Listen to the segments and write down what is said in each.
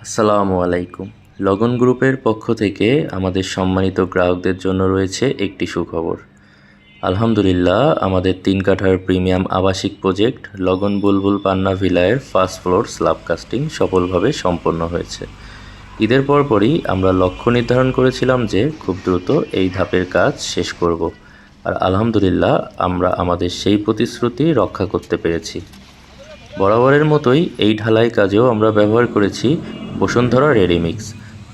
আসসালামু আলাইকুম। লগন গ্রুপের পক্ষ থেকে আমাদের সম্মানিত গ্রাহকদের জন্য রয়েছে একটি সুখবর। আলহামদুলিল্লাহ, আমাদের ৩ কাঠার প্রিমিয়াম আবাসিক প্রজেক্ট লগন বুলবুল পান্না ভিলায়ের ফার্স্ট ফ্লোর স্ল্যাব কাস্টিং সফলভাবে সম্পন্ন হয়েছে। ঈদের পরপরই আমরা লক্ষ্য নির্ধারণ করেছিলাম যে খুব দ্রুত এই ধাপের কাজ শেষ করব, আর আলহামদুলিল্লাহ আমরা আমাদের সেই প্রতিশ্রুতি রক্ষা করতে পেরেছি। বরাবরের মতোই এই ঢালাই কাজেও আমরা ব্যবহার করেছি বসুন্ধরা রেডিমিক্স,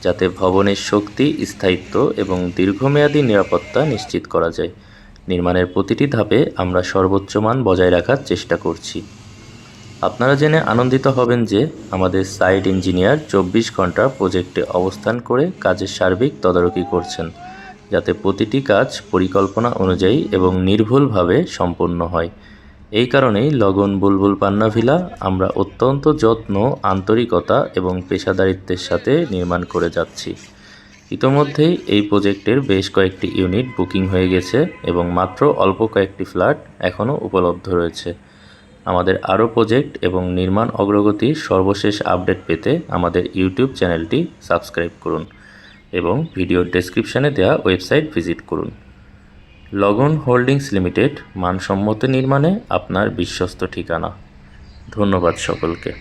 যাতে ভবনের শক্তি, স্থায়িত্ব এবং দীর্ঘমেয়াদী নিরাপত্তা নিশ্চিত করা যায়। নির্মাণের প্রতিটি ধাপে আমরা সর্বোচ্চ মান বজায় রাখার চেষ্টা করছি। আপনারা জেনে আনন্দিত হবেন যে আমাদের সাইট ইঞ্জিনিয়ার ২৪ ঘন্টা প্রজেক্টে অবস্থান করে কাজের সার্বিক তদারকি করছেন, যাতে প্রতিটি কাজ পরিকল্পনা অনুযায়ী এবং নির্ভুলভাবে সম্পন্ন হয়। এই কারণেই লগন বুলবুল পান্না ভিলা আমরা অত্যন্ত যত্ন, আন্তরিকতা এবং পেশাদারিত্বের সাথে নির্মাণ করে যাচ্ছি। ইতোমধ্যেই এই প্রজেক্টের বেশ কয়েকটি ইউনিট বুকিং হয়ে গেছে এবং মাত্র অল্প কয়েকটি ফ্ল্যাট এখনও উপলব্ধ রয়েছে। আমাদের আরও প্রজেক্ট এবং নির্মাণ অগ্রগতির সর্বশেষ আপডেট পেতে আমাদের ইউটিউব চ্যানেলটি সাবস্ক্রাইব করুন এবং ভিডিওর ডেসক্রিপশানে দেওয়া ওয়েবসাইট ভিজিট করুন। লগন হোল্ডিংস লিমিটেড, মানসম্মত নির্মাণে আপনার বিশ্বস্ত ঠিকানা। ধন্যবাদ সকলকে।